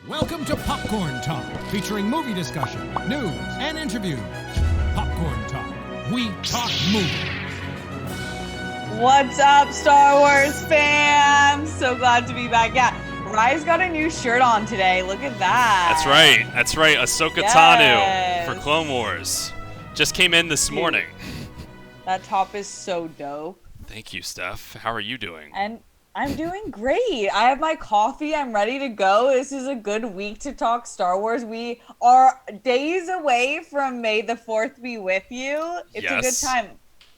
Welcome to Popcorn Talk, featuring movie discussion, news, and interviews. Popcorn Talk. We talk movies. What's up, Star Wars fans? So glad to be back. Yeah, Rye's got a new shirt on today. Look at that. That's right. Ahsoka Tano for Clone Wars. Just came in this morning. That top is so dope. Thank you, Steph. How are you doing? And I'm doing great. I have my coffee. I'm ready to go. This is a good week to talk Star Wars. We are days away from May the 4th be with you. It's a good time.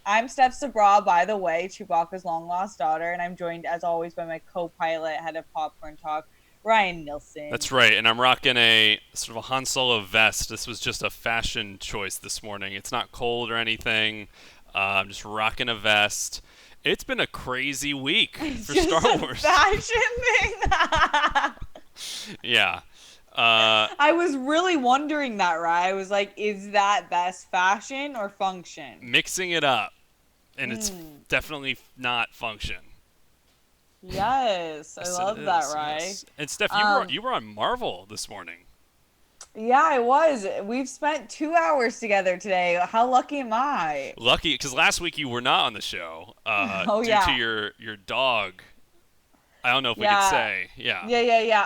I'm Steph Sabraw, by the way, Chewbacca's long-lost daughter, and I'm joined, as always, by my co-pilot, head of Popcorn Talk, Ryan Nilsen. That's right, and I'm rocking a sort of a Han Solo vest. This was just a fashion choice this morning. It's not cold or anything. I'm just rocking a vest. It's been a crazy week for Star Wars. Fashion thing. Yeah. I was really wondering that, right? I was like, is that best fashion or function? Mixing it up, and it's definitely not function. Yes, I love that, right? Yes. And Steph, you were on Marvel this morning. Yeah, I was. We've spent 2 hours together today. How lucky am I? Lucky, because last week you were not on the show due to your dog. I don't know if we could say. Yeah.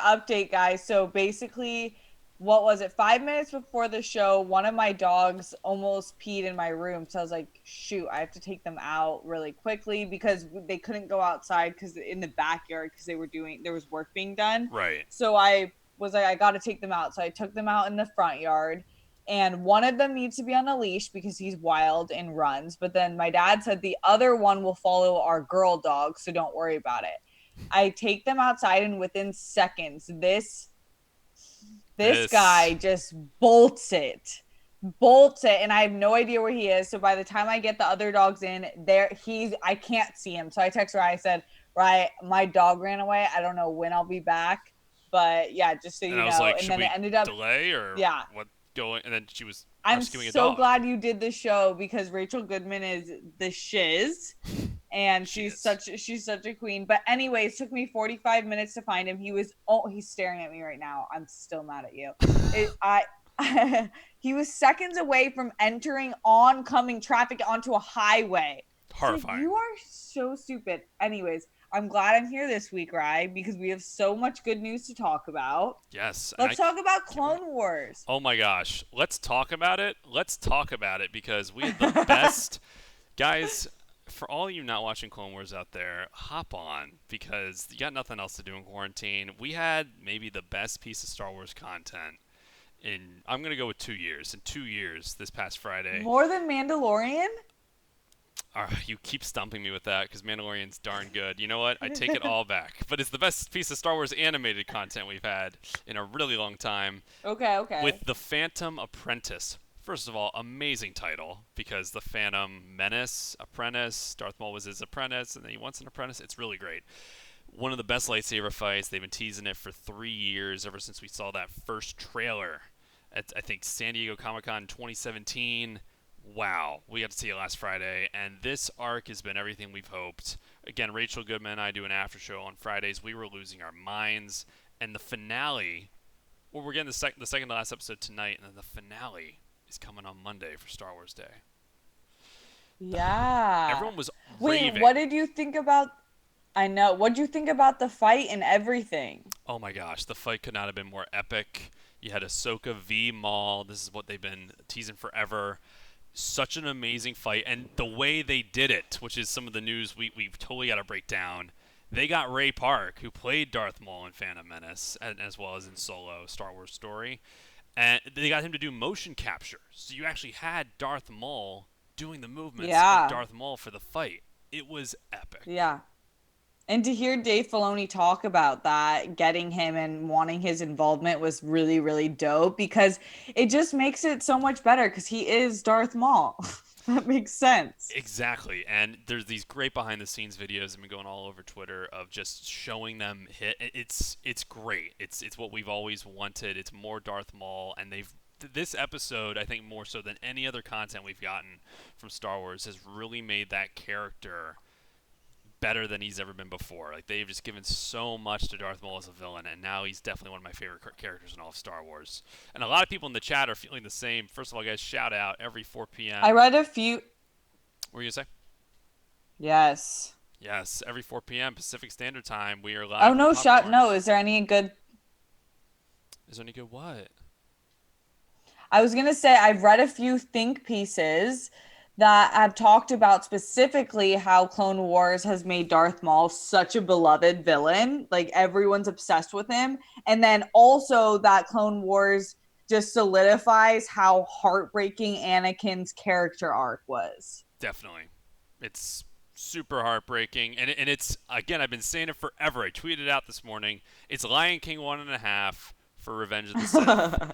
Update, guys. So basically, what was it? 5 minutes before the show, one of my dogs almost peed in my room. So I was like, shoot, I have to take them out really quickly because they couldn't go outside because in the backyard because there was work being done. Right. So I was like, I got to take them out. So I took them out in the front yard. And one of them needs to be on a leash because he's wild and runs. But then my dad said the other one will follow our girl dog. So don't worry about it. I take them outside, and within seconds, this guy just bolts it, and I have no idea where he is. So by the time I get the other dogs in, I can't see him. So I text Ryan. I said, "Right, my dog ran away. I don't know when I'll be back, but yeah, just so you know." Like, and then it ended up delay or what going? And then she was rescuing a dog. I'm so glad you did the show because Rachel Goodman is the shiz. And she's such a queen. But anyways, it took me 45 minutes to find him. He's staring at me right now. I'm still mad at you. He was seconds away from entering oncoming traffic onto a highway. Horrifying. Like, you are so stupid. Anyways, I'm glad I'm here this week, Rye, because we have so much good news to talk about. Yes. Let's talk about Clone Wars. Oh my gosh. Let's talk about it. Because we had the best guys. For all you not watching Clone Wars out there, hop on because you got nothing else to do in quarantine. We had maybe the best piece of Star Wars content in, I'm going to go with 2 years. In 2 years, this past Friday. More than Mandalorian? You keep stumping me with that because Mandalorian's darn good. You know what? I take it all back. But it's the best piece of Star Wars animated content we've had in a really long time. Okay. With The Phantom Apprentice. First of all, amazing title because the Phantom Menace apprentice, Darth Maul was his apprentice, and then he wants an apprentice. It's really great. One of the best lightsaber fights. They've been teasing it for 3 years, ever since we saw that first trailer at, I think, San Diego Comic-Con in 2017. Wow, we got to see it last Friday, and this arc has been everything we've hoped. Again, Rachel Goodman and I do an after show on Fridays. We were losing our minds, and the finale, well, we're getting the second to last episode tonight, and then the finale is coming on Monday for Star Wars Day. Yeah. Everyone was raving. Wait, what did you think about... I know. What did you think about the fight and everything? Oh my gosh, the fight could not have been more epic. You had Ahsoka v. Maul. This is what they've been teasing forever. Such an amazing fight. And the way they did it, which is some of the news we've totally got to break down. They got Ray Park, who played Darth Maul in Phantom Menace, as well as in Solo, Star Wars Story. And they got him to do motion capture. So you actually had Darth Maul doing the movements of Darth Maul for the fight. It was epic. Yeah. And to hear Dave Filoni talk about that, getting him and wanting his involvement was really, really dope because it just makes it so much better because he is Darth Maul. That makes sense. Exactly. And there's these great behind-the-scenes videos that have been going all over Twitter of just showing them hit. It's great. It's what we've always wanted. It's more Darth Maul, and this episode, I think more so than any other content we've gotten from Star Wars, has really made that character better than he's ever been before. Like, they've just given so much to Darth Maul as a villain, and now he's definitely one of my favorite characters in all of Star Wars. And a lot of people in the chat are feeling the same. First of all, guys, shout out every 4 p.m. I read a few. What were you going to say? Yes. Yes, every 4 p.m. Pacific Standard Time, we are live. Oh no, no. Is there any good? Is there any good what? I was gonna say I've read a few think pieces that have talked about specifically how Clone Wars has made Darth Maul such a beloved villain. Like everyone's obsessed with him, and then also that Clone Wars just solidifies how heartbreaking Anakin's character arc was. Definitely, it's super heartbreaking, and it's, again, I've been saying it forever. I tweeted out this morning. It's Lion King 1.5 for Revenge of the Sith.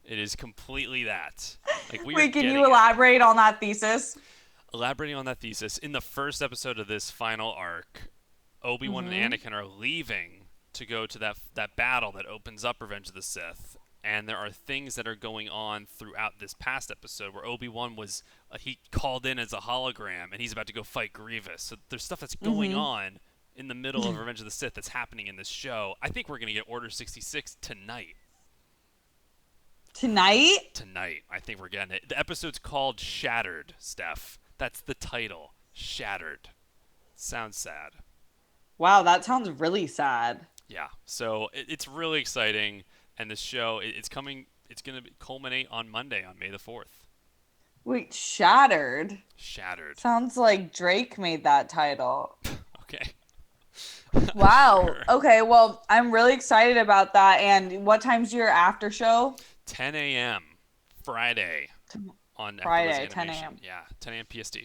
It is completely that. Like, Wait, can you elaborate on that thesis? Elaborating on that thesis, in the first episode of this final arc, Obi-Wan and Anakin are leaving to go to that battle that opens up Revenge of the Sith. And there are things that are going on throughout this past episode where Obi-Wan was, he called in as a hologram, and he's about to go fight Grievous. So there's stuff that's going on in the middle of Revenge of the Sith that's happening in this show. I think we're going to get Order 66 tonight. Tonight. I think we're getting it. The episode's called Shattered, Steph. That's the title. Shattered. Sounds sad. Wow, that sounds really sad. Yeah. So it's really exciting. And this show, it's going to culminate on Monday, on May the 4th. Wait, Shattered? Shattered. Sounds like Drake made that title. Okay. Wow. Sure. Okay, well, I'm really excited about that. And what time's your after show? 10 a.m. Friday on Friday, 10 a.m. Yeah, 10 a.m. PST.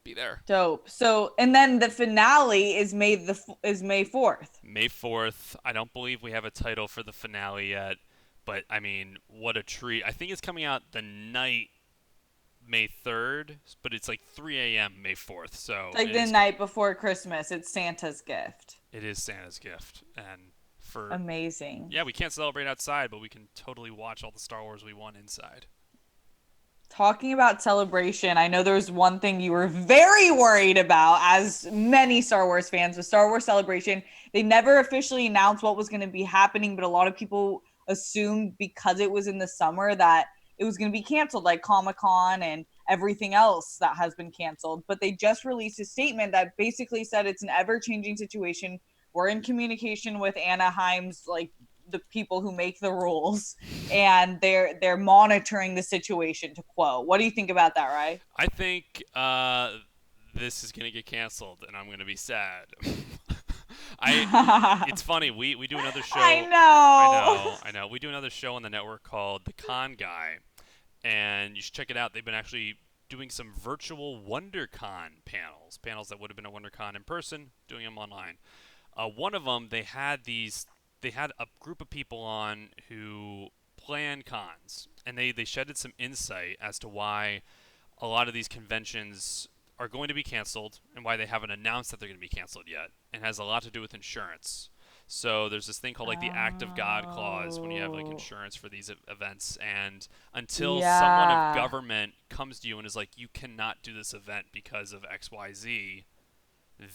Be there. Dope. So, and then the finale is May 4th. May 4th. I don't believe we have a title for the finale yet, but I mean, what a treat. I think it's coming out the night May 3rd, but it's like 3 a.m. May 4th. So it's like the night before Christmas. It's Santa's gift. It is Santa's gift. And amazing. Yeah, we can't celebrate outside, but we can totally watch all the Star Wars we want inside. Talking about celebration, I know there's one thing you were very worried about, as many Star Wars fans, with Star Wars Celebration. They never officially announced what was going to be happening, but a lot of people assumed because it was in the summer that it was going to be canceled, like Comic-Con and everything else that has been canceled. But they just released a statement that basically said it's an ever-changing situation. We're in communication with Anaheim's, like, the people who make the rules, and they're monitoring the situation, to quote. What do you think about that, Rye? I think this is going to get canceled, and I'm going to be sad. It's funny. We do another show. I know. We do another show on the network called The Con Guy, and you should check it out. They've been actually doing some virtual WonderCon panels that would have been a WonderCon in person, doing them online. One of them, they had a group of people on who plan cons, and they shedded some insight as to why a lot of these conventions are going to be canceled and why they haven't announced that they're going to be canceled yet, and has a lot to do with insurance. So there's this thing called like the Act of God clause when you have like insurance for these events, and until someone of government comes to you and is like, you cannot do this event because of XYZ,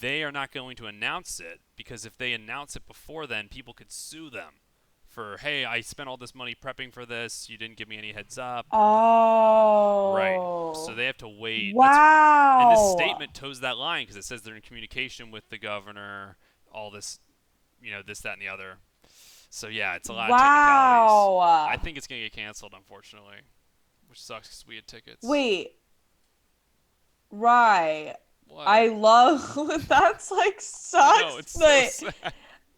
they are not going to announce it, because if they announce it before then, people could sue them for, hey, I spent all this money prepping for this, you didn't give me any heads up. Oh. Right. So they have to wait. Wow. And this statement toes that line, because it says they're in communication with the governor, all this, this, that, and the other. So yeah, it's a lot of technicalities. I think it's going to get canceled, unfortunately, which sucks because we had tickets. Wait. Right. What? I love that's like sucks. No, it's so sad.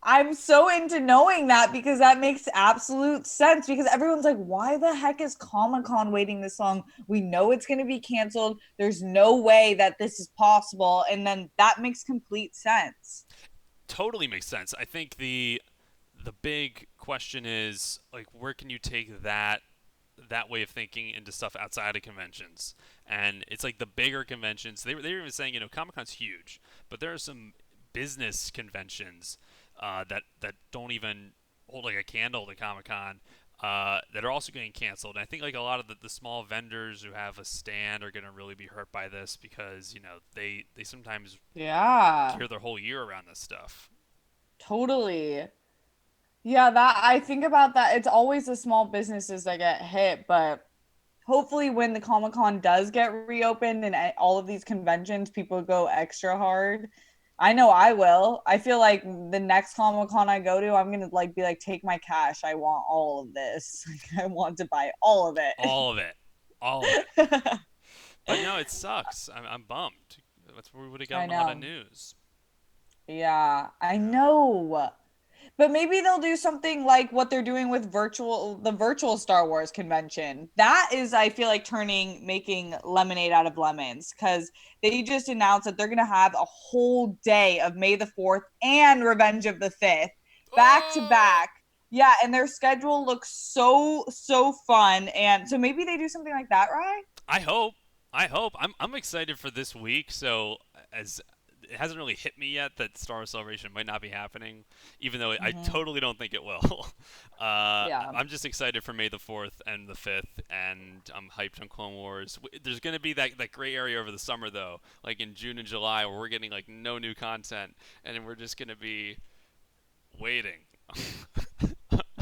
I'm so into knowing that, because that makes absolute sense, because everyone's like, why the heck is Comic-Con waiting this long? We know it's going to be canceled. There's no way that this is possible. And then that makes complete sense. Totally makes sense. I think the big question is, like, where can you take that way of thinking into stuff outside of conventions? And it's like the bigger conventions, they were even saying, Comic-Con's huge, but there are some business conventions that don't even hold like a candle to Comic-Con, that are also getting canceled. And I think like a lot of the small vendors who have a stand are going to really be hurt by this because they sometimes Yeah, gear their whole year around this stuff. totally. Yeah, that I think about that. It's always the small businesses that get hit, but hopefully when the Comic-Con does get reopened and all of these conventions, people go extra hard. I know I will. I feel like the next Comic-Con I go to, I'm gonna like be like, take my cash. I want all of this. I want to buy all of it. All of it, all of it. But no, it sucks. I'm bummed. That's where we would have I gotten a lot of know. news. Yeah, I Yeah. know. But maybe they'll do something like what they're doing with the virtual Star Wars convention. That is, I feel like making lemonade out of lemons because they just announced that they're gonna have a whole day of May the 4th and Revenge of the 5th back to Oh, back. Yeah, and their schedule looks so fun. And so maybe they do something like that, right? I hope. I hope. I'm excited for this week. So as it hasn't really hit me yet that Star Wars Celebration might not be happening, even though I Mm-hmm. totally don't think it will. Yeah. I'm just excited for May the 4th and the 5th, and I'm hyped on Clone Wars. There's going to be that gray area over the summer, though, like in June and July, where we're getting like no new content, and we're just going to be waiting.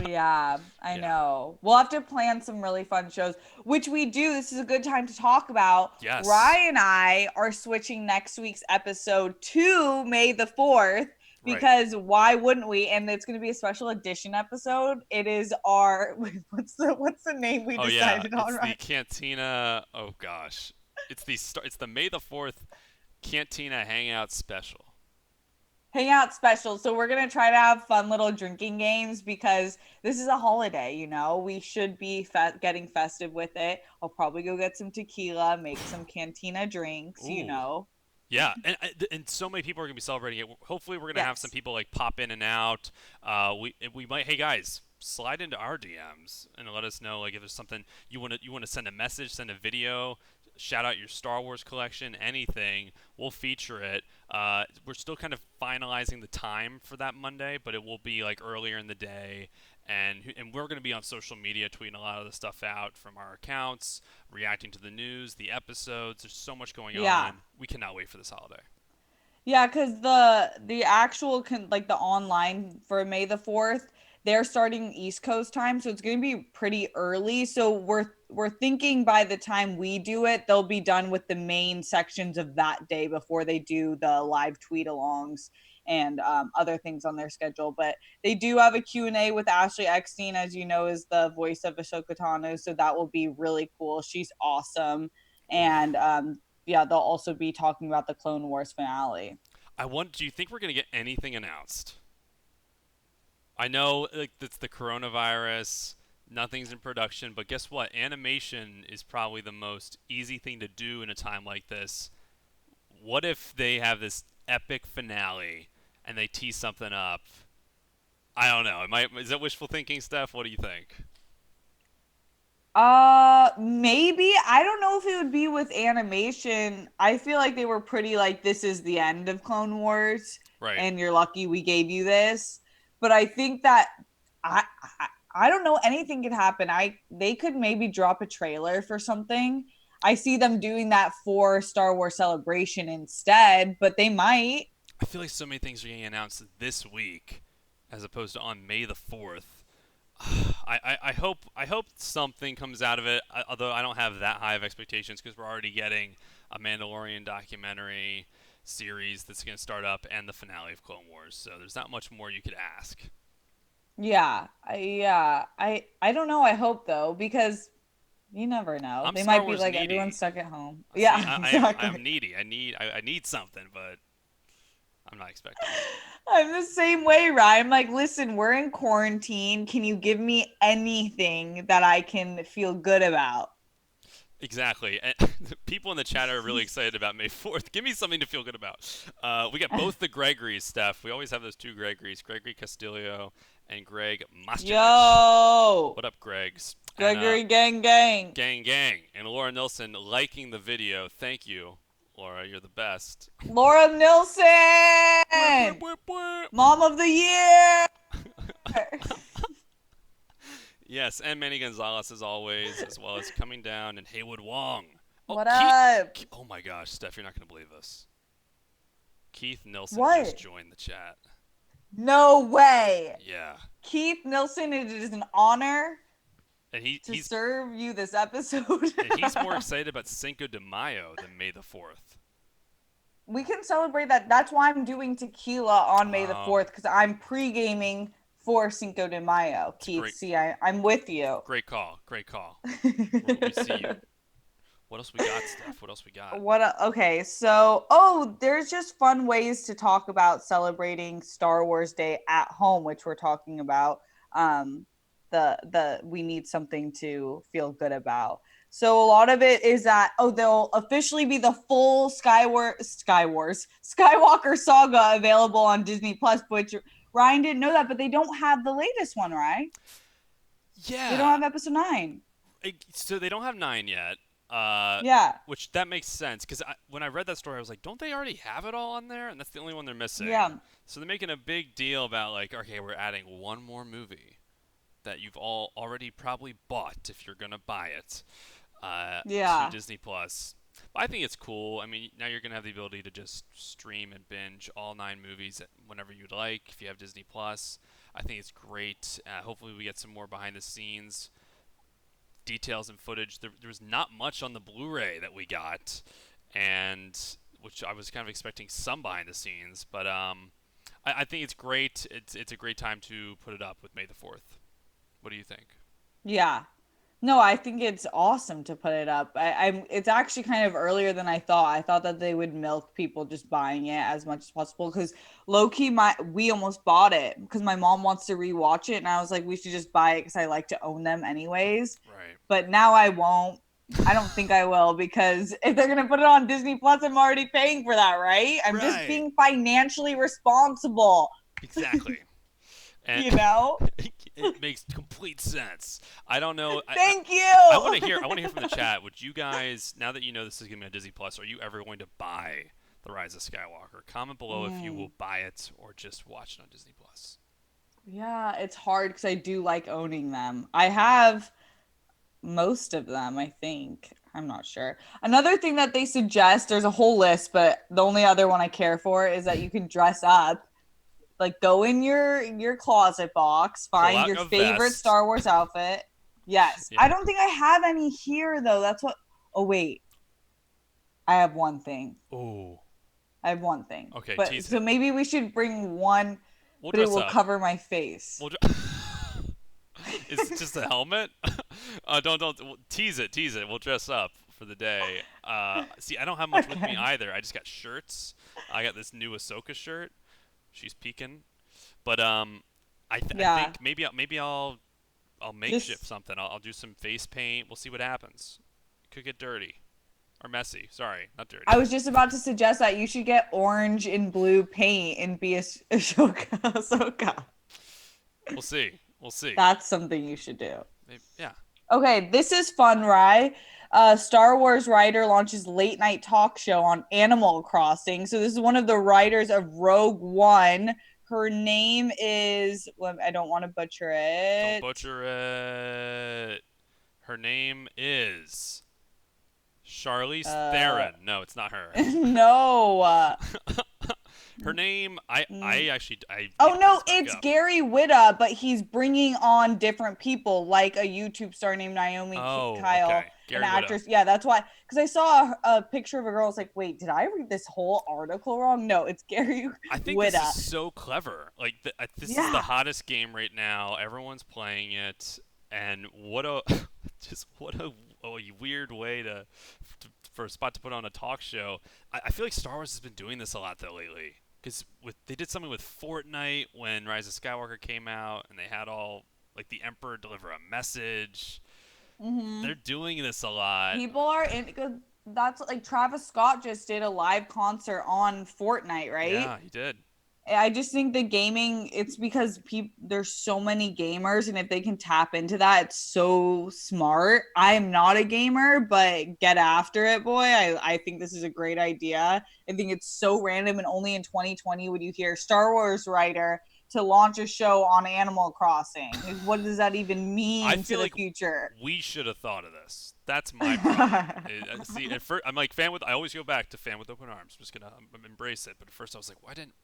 Yeah, I Yeah. know. We'll have to plan some really fun shows, which we do. This is a good time to talk about. Yes. Ryan and I are switching next week's episode to May the 4th Right. because why wouldn't we? And it's going to be a special edition episode. It is our what's the name we Oh yeah, decided on, it's the right? Cantina. Oh gosh, it's the May the 4th Cantina Hangout Special. Hangout special. So we're gonna try to have fun little drinking games because this is a holiday. We should be getting festive with it. I'll probably go get some tequila, make some cantina drinks. Ooh, yeah, and so many people are gonna be celebrating it. Hopefully, we're gonna have some Yes. people like pop in and out. We might. Hey guys, slide into our DMs and let us know like if there's something you wanna send a message, send a video, shout out your Star Wars collection, anything. We'll feature it. We're still kind of finalizing the time for that Monday, but it will be like earlier in the day. And we're going to be on social media tweeting a lot of the stuff out from our accounts, reacting to the news, the episodes. There's so much going Yeah. on. We cannot wait for this holiday. Yeah, because the actual like the online for May the 4th, they're starting East Coast time, so it's going to be pretty early. So we're thinking by the time we do it, they'll be done with the main sections of that day before they do the live tweet alongs and other things on their schedule. But they do have a Q&A with Ashley Eckstein, as you know, is the voice of Ahsoka Tano, so that will be really cool. She's awesome. Ooh. And yeah, they'll also be talking about the Clone Wars finale. Do you think we're going to get anything announced? I know like it's the coronavirus, nothing's in production, but guess what? Animation is probably the most easy thing to do in a time like this. What if they have this epic finale and they tease something up? I don't know. Is that wishful thinking, Steph? What do you think? Maybe. I don't know if it would be with animation. I feel like they were pretty like this is the end of Clone Wars Right. and you're lucky we gave you this. But I think that I I don't know, anything could happen. They could maybe drop a trailer for something. I see them doing that for Star Wars Celebration instead, but they might. I feel like so many things are getting announced this week as opposed to on May the 4th. I hope something comes out of it. Although I don't have that high of expectations because we're already getting a Mandalorian documentary series that's going to start up and the finale of Clone Wars. So there's not much more you could ask. I don't know. I hope though because you never know. I'm They Star might be Wars like everyone's needy. stuck at home. See, Yeah, I'm exactly. needy. I need something, but I'm not expecting it. I'm the same way, Ryan. I'm like, listen, we're in quarantine. Can you give me anything that I can feel good about? Exactly. And people in the chat are really excited about May 4th. Give me something to feel good about. We got both the Gregorys, Steph. We always have those two Gregorys, Gregory Castillo and Greg Mastovich. Yo, What up, Gregs? And Gregory Gang Gang. gang gang. And Laura Nilsen liking the video. Thank you, Laura. You're the best. Laura Whip, whip, Nilsen, whip, whip. Mom of the Year. Yes, and Manny Gonzalez as always, as well as coming down and Haywood Wong. Oh, What up? Oh my gosh, Steph, you're not gonna believe this. Keith Nilsen just What? joined the chat. No way. Yeah, Keith Nilsen, it is an honor and to he's serve you this episode. and he's more excited about Cinco de Mayo than May the 4th. We can celebrate that. That's why I'm doing tequila on May the Oh. 4th, because I'm pre-gaming for Cinco de Mayo. It's Keith, great. see, I'm with you. Great call. Great call. We see you. What else we got, Steph? What else we got? Okay, so there's just fun ways to talk about celebrating Star Wars Day at home, which we're talking about. The we need something to feel good about. So a lot of it is that they'll officially be the full Skywalker saga available on Disney Plus, which Ryan didn't know that, but they don't have the latest one, right? Yeah. They don't have episode 9. So they don't have 9 yet. Yeah. Which that makes sense because when I read that story, I was like, don't they already have it all on there? And that's the only one they're missing. Yeah. So they're making a big deal about like, okay, we're adding one more movie that you've all already probably bought if you're gonna buy it. To Disney Plus. I think it's cool. I mean, now you're gonna have the ability to just stream and binge all 9 movies whenever you'd like if you have Disney Plus. I think it's great. Hopefully, we get some more behind the scenes details and footage. There was not much on the Blu-ray that we got, and which I was kind of expecting some behind the scenes. But I think it's great. It's a great time to put it up with May the 4th. What do you think? Yeah. No, I think it's awesome to put it up. It's actually kind of earlier than I thought. I thought that they would milk people just buying it as much as possible because low key, we almost bought it because my mom wants to rewatch it, and I was like, we should just buy it because I like to own them anyways. Right. But now I won't. I don't think I will because if they're gonna put it on Disney Plus, I'm already paying for that, right? I'm just being financially responsible. Exactly. And you know, it makes complete sense. I don't know. Thank you. I want to hear from the chat. Would you guys, now that you know this is going to be on Disney Plus, are you ever going to buy The Rise of Skywalker? Comment below if you will buy it or just watch it on Disney Plus. Yeah, it's hard because I do like owning them. I have most of them, I think. I'm not sure. Another thing that they suggest, there's a whole list, but the only other one I care for is that you can dress up. Like, go in your closet box, find your favorite vest. Star Wars outfit. Yes. Yeah. I don't think I have any here, though. That's what... Oh, wait. I have one thing. Oh. I have one thing. Okay, so maybe we should bring one, but it will cover my face. Is it just a helmet? Don't tease it. We'll dress up for the day. See, I don't have much with me either. I just got shirts. I got this new Ahsoka shirt. She's peeking, but I think maybe I'll makeshift something. I'll do some face paint. We'll see what happens. It could get dirty or messy. Sorry, not dirty. I was just about to suggest that you should get orange and blue paint and be Ahsoka. We'll see. That's something you should do. Maybe, yeah. Okay, this is fun, Rye. Star Wars writer launches late night talk show on Animal Crossing. So this is one of the writers of Rogue One. Her name is, I don't want to butcher it. Don't butcher it. Her name is Charlize Theron. No, it's not her. No. Her name, I it's Gary Whitta, but he's bringing on different people, like a YouTube star named Naomi Kyle, okay. an actress. Yeah, that's why. Because I saw a picture of a girl. I was like, wait, did I read this whole article wrong? No, it's Gary Whitta. I think this is so clever. Like, this is the hottest game right now. Everyone's playing it, and what a weird way for a spot to put on a talk show. I feel like Star Wars has been doing this a lot though lately. Because they did something with Fortnite when Rise of Skywalker came out, and they had all, like, the Emperor deliver a message. Mm-hmm. They're doing this a lot. People are that's like Travis Scott just did a live concert on Fortnite, right? Yeah, he did. I just think the gaming, it's because there's so many gamers, and if they can tap into that, it's so smart. I am not a gamer, but get after it, boy. I think this is a great idea. I think it's so random, and only in 2020 would you hear Star Wars writer to launch a show on Animal Crossing. Like, what does that even mean I to feel the like future? we should have thought of this. That's my problem. See, at first, I'm like I always go back to fan with open arms. I'm just gonna embrace it. But at first, I was like, why didn't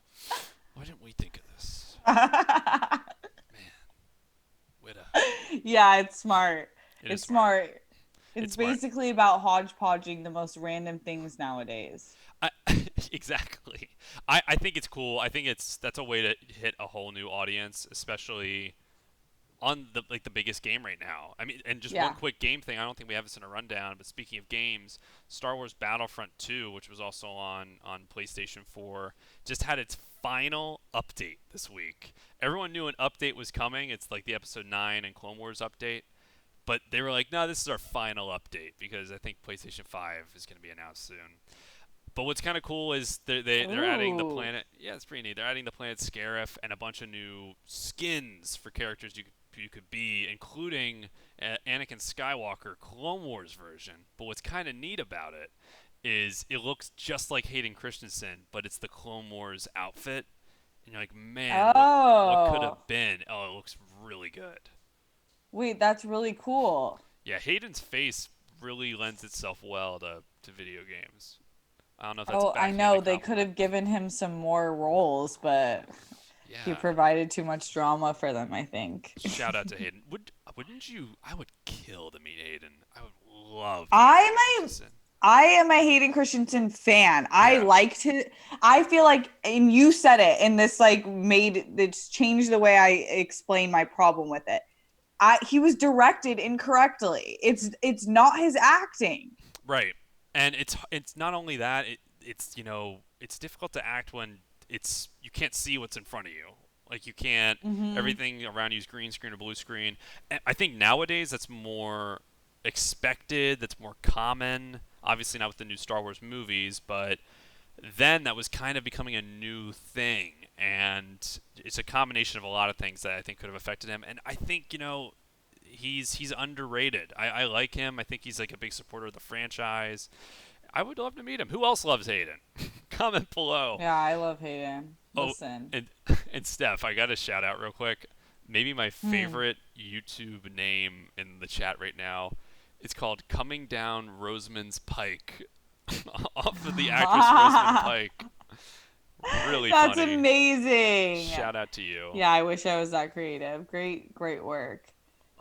we think of this? Man, Witta. Yeah, it's smart. It's smart. It's It's smart. basically about hodgepodging the most random things nowadays. Exactly. I think it's cool. I think that's a way to hit a whole new audience, especially on the biggest game right now. I mean, and just one quick game thing. I don't think we have this in a rundown, but speaking of games, Star Wars Battlefront 2, which was also on PlayStation 4, just had its final update this week. Everyone knew an update was coming. It's like the Episode 9 and Clone Wars update. But they were like, no, this is our final update because I think PlayStation 5 is going to be announced soon. But what's kind of cool is they're adding the planet. Yeah, it's pretty neat. They're adding the planet Scarif and a bunch of new skins for characters you could be, including Anakin Skywalker Clone Wars version. But what's kind of neat about it is it looks just like Hayden Christensen, but it's the Clone Wars outfit. And you're like, man, what could have been? Oh, it looks really good. Wait, that's really cool. Yeah, Hayden's face really lends itself well to video games. I don't know if that's I know they could have given him some more roles, but he provided too much drama for them, I think. Shout out to Hayden. Wouldn't you? I would kill to meet Hayden. I would love. I am a Hayden Christensen fan. I feel like, and you said it, and this it's changed the way I explain my problem with it. He was directed incorrectly. It's not his acting. Right. And it's not only that, it's difficult to act when you can't see what's in front of you. Like you can't everything around you is green screen or blue screen. And I think nowadays that's more expected, that's more common. Obviously not with the new Star Wars movies, but then that was kind of becoming a new thing, and it's a combination of a lot of things that I think could have affected him. And I think, he's underrated. I like him. I think he's like a big supporter of the franchise. I would love to meet him. Who else loves Hayden? Comment below. Yeah, I love Hayden. Listen. And Steph, I got to shout out real quick. Maybe my favorite YouTube name in the chat right now. It's called Coming Down Rosamund's Pike. Off of the actress Rosamund Pike. Really funny. That's amazing. Shout out to you. Yeah, I wish I was that creative. Great work.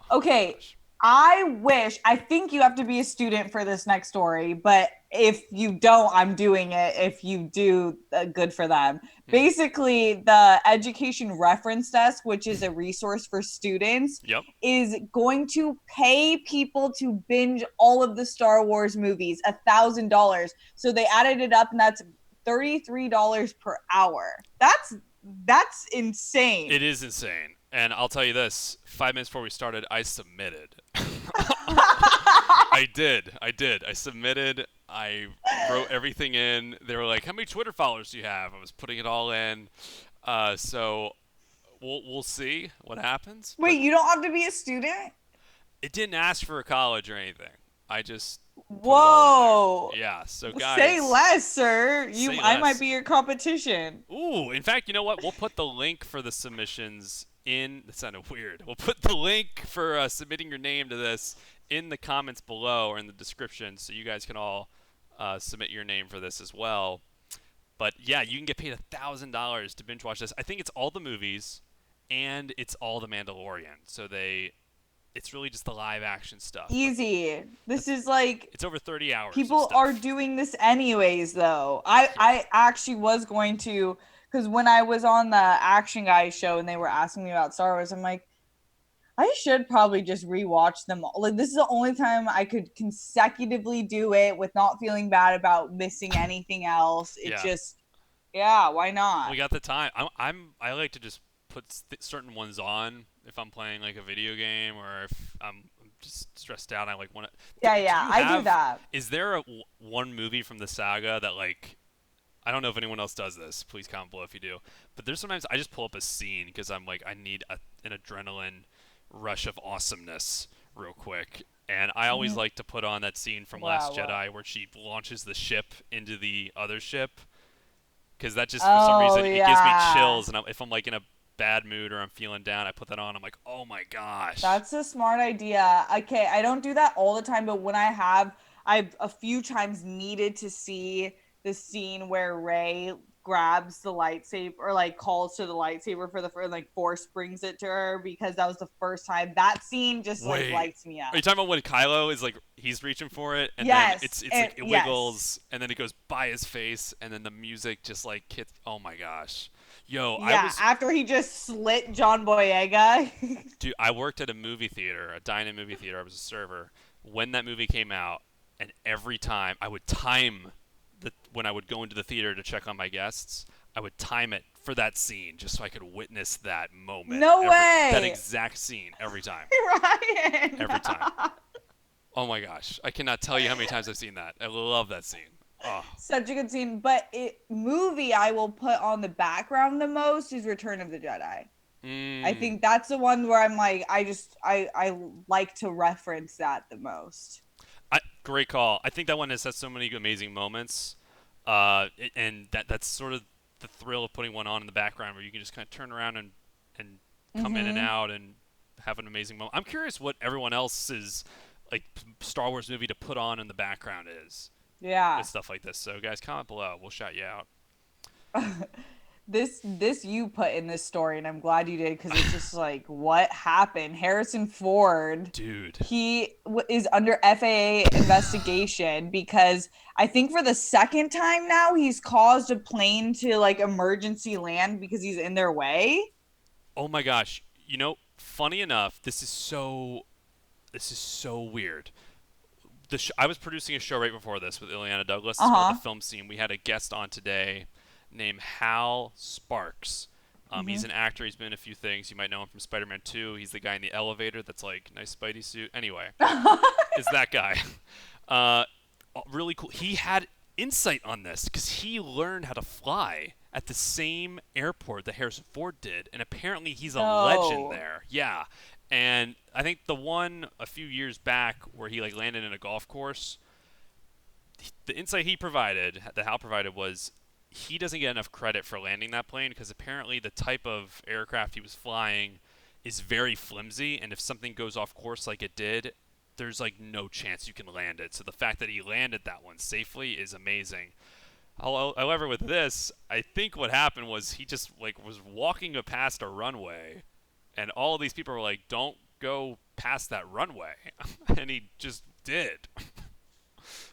Okay, I think you have to be a student for this next story, but if you don't, I'm doing it. If you do, good for them. Basically, the Education Reference Desk, which is a resource for students, is going to pay people to binge all of the Star Wars movies $1,000. So they added it up, and that's $33 per hour. That's insane. It is insane. And I'll tell you this, 5 minutes before we started, I submitted. I did. I submitted. I wrote everything in. They were like, how many Twitter followers do you have? I was putting it all in. So we'll see what happens. Wait, you don't have to be a student? It didn't ask for a college or anything. I just... Whoa. Yeah, so guys... Say less, sir. I might be your competition. Ooh, in fact, you know what? We'll put the link for the submissions in... That sounded weird. We'll put the link for submitting your name to this in the comments below or in the description, so you guys can all submit your name for this as well. But yeah, you can get paid $1,000 to binge watch this. I think it's all the movies, and it's all the Mandalorian. So it's really just the live action stuff. Easy. This is like... It's over 30 hours. People are doing this anyways, though. I actually was going to... Because when I was on the Action Guys show and they were asking me about Star Wars, I'm like, I should probably just rewatch them all. Like, this is the only time I could consecutively do it with not feeling bad about missing anything else. Why not? We got the time. I like to just put certain ones on if I'm playing like a video game or if I'm just stressed out. I like want to. I do that. Is there one movie from the saga that like? I don't know if anyone else does this. Please comment below if you do. But there's sometimes I just pull up a scene because I'm like I need an adrenaline rush of awesomeness real quick. And I always like to put on that scene from Last Jedi where she launches the ship into the other ship. Because that just, for some reason, it gives me chills. And if I'm like in a bad mood or I'm feeling down, I put that on. I'm like, oh my gosh. That's a smart idea. Okay, I don't do that all the time, but when I've a few times needed to see the scene where Rey grabs the lightsaber or like calls to the lightsaber for the first, like Force brings it to her because that was the first time. That scene just like Wait, lights me up. are you talking about when Kylo is like he's reaching for it and then Yes, it's and like it wiggles and then it goes by his face and then the music just like hits. Oh my gosh, yo, Yeah, after he just slit John Boyega. dude, I worked at a movie theater, a dine-in movie theater. I was a server when that movie came out, and every time I would time when I would go into the theater to check on my guests, I would time it for that scene just so I could witness that moment. No way! That exact scene every time. Ryan! Every time. Oh my gosh. I cannot tell you how many times I've seen that. I love that scene. Oh. Such a good scene. But movie I will put on the background the most is Return of the Jedi. I think that's the one where I'm like, I like to reference that the most. Great call. I think that one has so many amazing moments. And that's sort of the thrill of putting one on in the background where you can just kind of turn around and come in and out and have an amazing moment. I'm curious what everyone else's like Star Wars movie to put on in the background is. Yeah. With stuff like this. So guys, comment below. We'll shout you out. This you put in this story, and I'm glad you did because it's just like, what happened? Harrison Ford, dude, he is under FAA investigation because I think for the second time now he's caused a plane to like emergency land because he's in their way. Oh my gosh! You know, funny enough, this is so weird. I was producing a show right before this with Ileana Douglas. It's called The Film Scene. We had a guest on today named Hal Sparks. He's an actor. He's been in a few things. You might know him from Spider-Man 2. He's the guy in the elevator that's like, nice Spidey suit. Anyway, is that guy. Really cool. He had insight on this because he learned how to fly at the same airport that Harrison Ford did. And apparently he's a legend there. Yeah. And I think the one a few years back where he like landed in a golf course, the insight he provided, that Hal provided, was he doesn't get enough credit for landing that plane because apparently the type of aircraft he was flying is very flimsy, and if something goes off course like it did, there's like no chance you can land it. So the fact that he landed that one safely is amazing. However, with this, I think what happened was he just like was walking past a runway, and all these people were like, "Don't go past that runway," and he just did.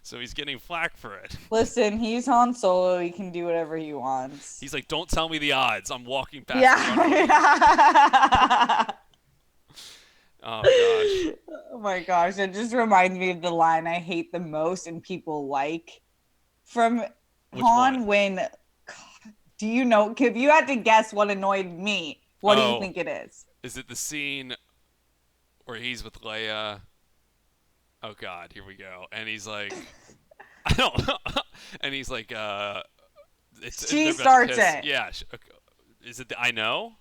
So he's getting flack for it. Listen, he's Han Solo. He can do whatever he wants. He's like, "Don't tell me the odds. I'm walking past the runway." Oh gosh. Oh my gosh, it just reminds me of the line I hate the most and people like from Han when. God, do you know? If you had to guess what annoyed me, what do you think it is? Is it the scene where he's with Leia? Oh God, here we go. And he's like, I don't know. And he's like, she starts it. Yeah. Is it the I know?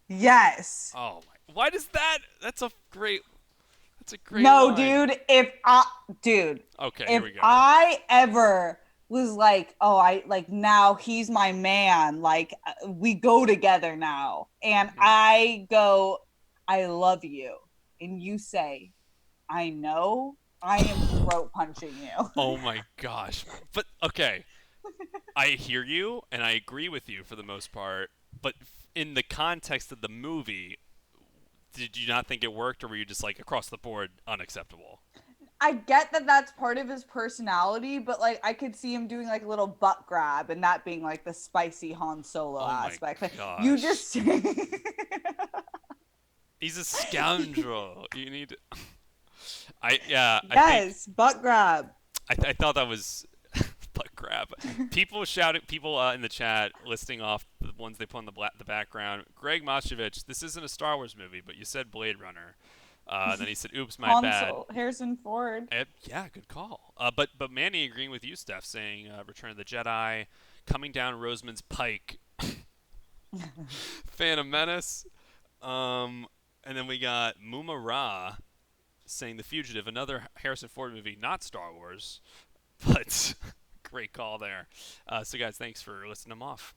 Yes. Oh my. Why does that? That's a great No, line. dude. Okay, if here we go. I ever was like, oh, I like now he's my man. Like we go together now. And I go, I love you. And you say, I know, I am throat punching you. Oh my gosh. But okay. I hear you and I agree with you for the most part. But in the context of the movie, did you not think it worked, or were you just like across the board unacceptable? I get that that's part of his personality, but like I could see him doing like a little butt grab and that being like the spicy Han Solo aspect. Like, you just he's a scoundrel. You need butt grab. I thought that was butt grab. People shouting, in the chat listing off the ones they put on the background. Greg Moshevich, this isn't a Star Wars movie, but you said Blade Runner. Then he said, "Oops, my bad." Harrison Ford. Yeah, good call. But Manny agreeing with you, Steph, saying Return of the Jedi, coming down Rosamund's Pike, Phantom Menace, and then we got Muma Ra saying The Fugitive, another Harrison Ford movie, not Star Wars, but great call there. So guys, thanks for listing them off.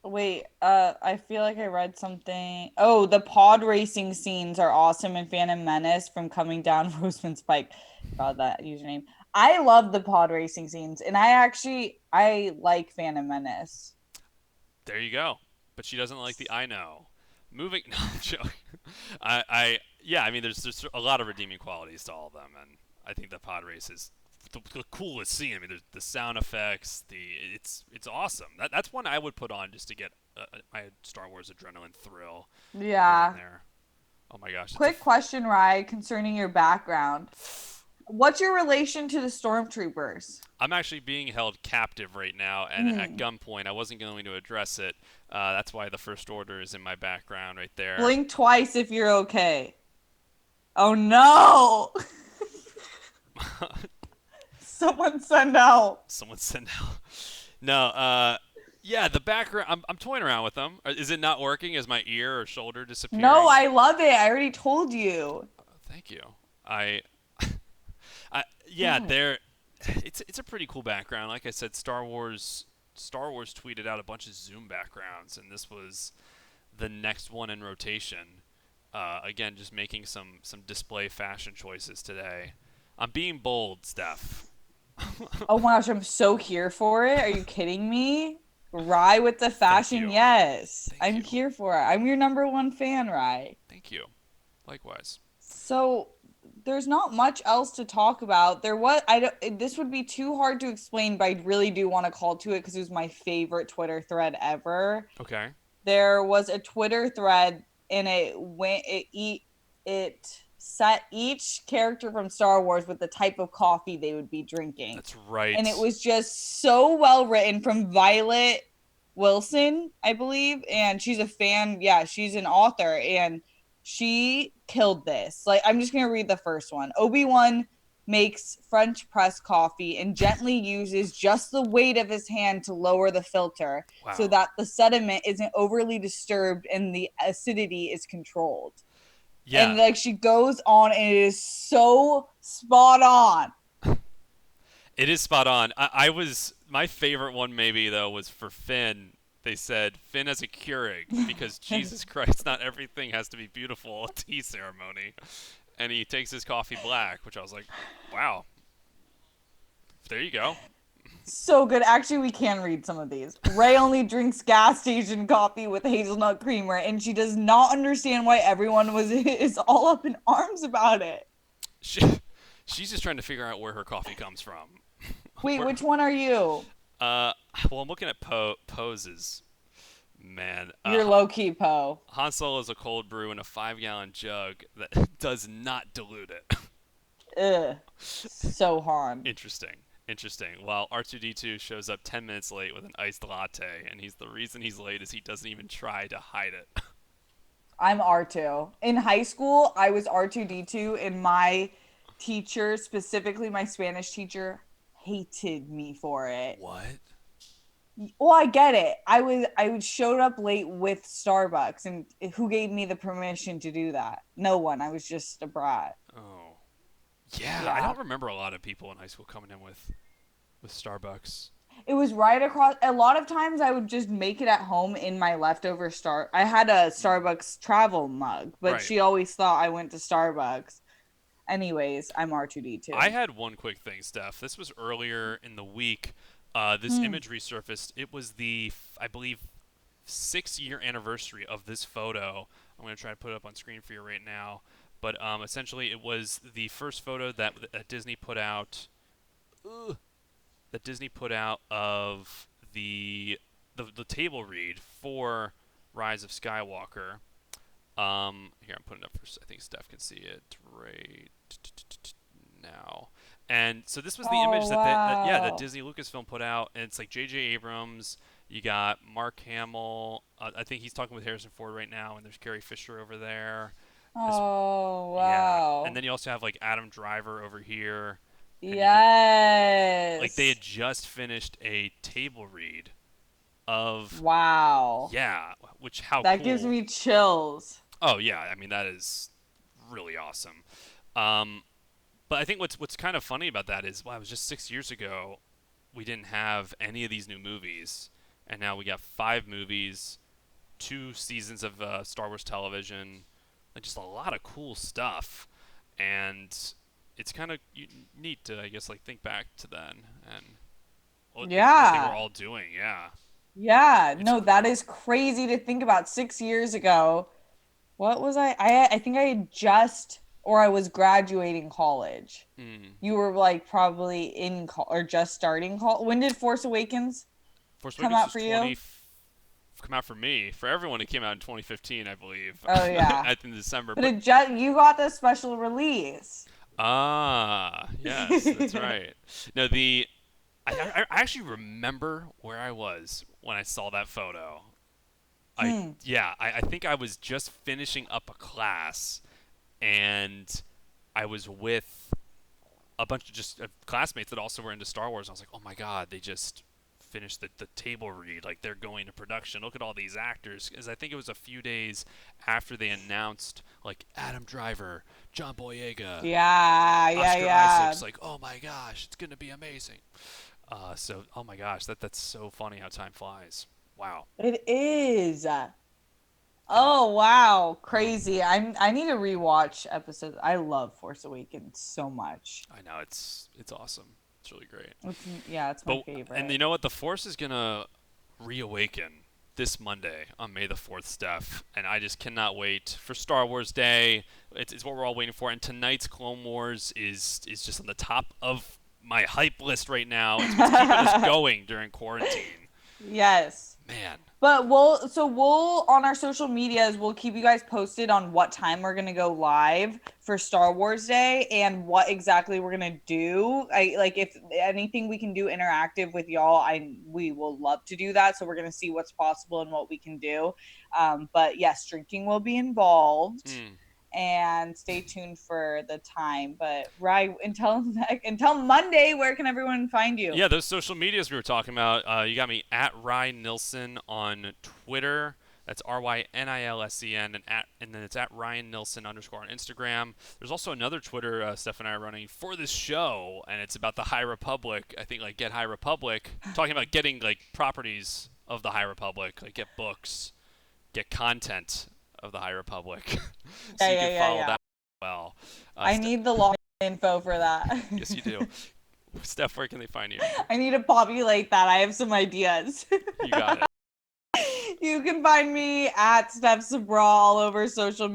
Wait, I feel like I read something. Oh, the pod racing scenes are awesome in Phantom Menace from coming down Roseman's Pike. God, that username. I love the pod racing scenes, and I like Phantom Menace. There you go. But she doesn't like the I know. Moving. No, I'm joking. Yeah. I mean, there's a lot of redeeming qualities to all of them, and I think the pod race is the coolest scene. I mean, there's the sound effects. It's awesome. That's one I would put on just to get my Star Wars adrenaline thrill here and Yeah. there. Oh my gosh, Quick question, Rye, concerning your background. What's your relation to the stormtroopers? I'm actually being held captive right now, and at Mm. gunpoint. I wasn't going to address it. That's why the First Order is in my background right there. Blink twice if you're okay. Oh no! Someone send help. Someone send out. No, yeah, the background. I'm toying around with them. Is it not working? Is my ear or shoulder No, disappearing? I love it. I already told you. Thank you. I, yeah, Damn it. they're. It's a pretty cool background. Like I said, Star Wars tweeted out a bunch of Zoom backgrounds, and this was the next one in rotation. Again, just making some display fashion choices today. I'm being bold, Steph. Oh my gosh, I'm so here for it. Are you kidding me? Rye with the Thank fashion, you. yes. Thank I'm you. here for it. I'm your number one fan, Rye. Thank you. Likewise. So there's not much else to talk about. There was I don't this would be too hard to explain, but I really do want to call to it because it was my favorite Twitter thread ever. Okay. There was a Twitter thread and it set each character from Star Wars with the type of coffee they would be drinking. That's And it right. was just so well written from Violet Wilson, I believe, and she's a fan. Yeah, she's an author and she killed this. Like I'm just going to read the first one. Obi-Wan makes French press coffee and gently uses just the weight of his hand to lower the filter so Wow. that the sediment isn't overly disturbed and the acidity is controlled. And Yeah, like she goes on and it is so spot on. it is spot on. I was my favorite one maybe though was for Finn. They said Finn as a Keurig because Jesus Christ, not everything has to be beautiful at tea ceremony, and he takes his coffee black, which I was like, wow, there you go. So good. Actually, we can read some of these. Ray only drinks gas station coffee with hazelnut creamer, and she does not understand why everyone was is all up in arms about it. She, she's just trying to figure out where her coffee comes from. Wait, Where, which one are you? uh, well, I'm looking at poses. Man, You're low key Poe. Han Solo is a cold brew in a 5-gallon jug that does not dilute it. Ugh, so Han. Interesting. Interesting. While R2D2 shows up 10 minutes late with an iced latte, and the reason he's late is he doesn't even try to hide it. I'm R2. In high school, I was R2D2, and my teacher, specifically my Spanish teacher, hated me for it. What? Well, I get it. I showed up late with Starbucks, and who gave me the permission to do that? No one. I was just a brat. Oh. Yeah, I Yeah. don't remember a lot of people in high school coming in with Starbucks. It was right across. A lot of times I would just make it at home in my leftover star. I had a Starbucks travel mug, but Right. she always thought I went to Starbucks. Anyways, I'm R2D2. I had one quick thing, Steph. This was earlier in the week. This Hmm. image resurfaced. It was I believe, 6-year anniversary of this photo. I'm going to try to put it up on screen for you right now. But essentially, it was the first photo that Disney put out. Ugh, that Disney put out of the table read for Rise of Skywalker. Here I'm putting it up for. I think Steph can see it right now. And so this was the image Oh that wow. Disney Lucasfilm put out, and it's like J.J. Abrams. You got Mark Hamill. I think he's talking with Harrison Ford right now, and there's Carrie Fisher over there. As Oh Yeah, and wow. then you also have like Adam Driver over here, and like they Yes. had just finished a table read of Wow. yeah, which how That gives cool. me chills. Oh yeah, I mean that is really awesome. Um, but I think what's kind of funny about that is, wow, it was just 6 years ago. We didn't have any of these new movies, and now we got 5 movies, 2 seasons of Star Wars television, like just a lot of cool stuff, and it's kind of neat to, I guess, like think back to then and what they were Yeah. all doing. Yeah, Yeah. it's No, that incredible. is crazy to think about. 6 years ago, what was I think I had just or I was graduating college. Mm. You were like probably in or just starting college. When did Force Awakens Force come Awakens out was for you? come out for me. For everyone, it came out in 2015, I believe. Oh yeah. I think December. But But it just you got the special release. yes, that's right. No, I actually remember where I was when I saw that photo. Hmm. I think I was just finishing up a class, and I was with a bunch of just classmates that also were into Star Wars. I was like, oh my god, they just finished the table read. Like, they're going to production. Look at all these actors. Because I think it was a few days after they announced, like, Adam Driver, John Boyega, Yeah, yeah, Oscar yeah. Isaac's. Like, oh my gosh, it's going to be amazing. So, oh my gosh, that's so funny how time flies. Wow. It is. And Oh wow, um, crazy. I need to rewatch episodes. I love Force Awakens so much. I know it's awesome. It's really great. Yeah, it's my But and you favorite. know what? The Force is gonna reawaken this Monday on May the 4th, Steph, and I just cannot wait for Star Wars Day. It's what we're all waiting for, and tonight's Clone Wars is just on the top of my hype list right now. It's what's keeping us going during quarantine. Yes. Man, But we'll on our social medias, we'll keep you guys posted on what time we're gonna go live for Star Wars Day and what exactly we're gonna do. I like if anything we can do interactive with y'all, we will love to do that. So we're gonna see what's possible and what we can do. But yes, drinking will be involved. hmm. And stay tuned for the time. But right until Monday, where can everyone find you? Yeah, those social medias we were talking about. You got me at Ryan Nilsen on Twitter. That's RYNILSEN, and then it's at Ryan Nilsen _ on Instagram. There's also another Twitter Steph and I are running for this show, and it's about the High Republic. I think, like, Get High Republic, talking about getting, like, properties of the High Republic, like get books, get content of the High Republic. So Yeah, you yeah, can yeah, follow yeah. that as well. I need the login info for that. Yes, you do. Steph, where can they find you? I need to populate that. I have some ideas. You got it. You can find me at Steph Sabraw all over social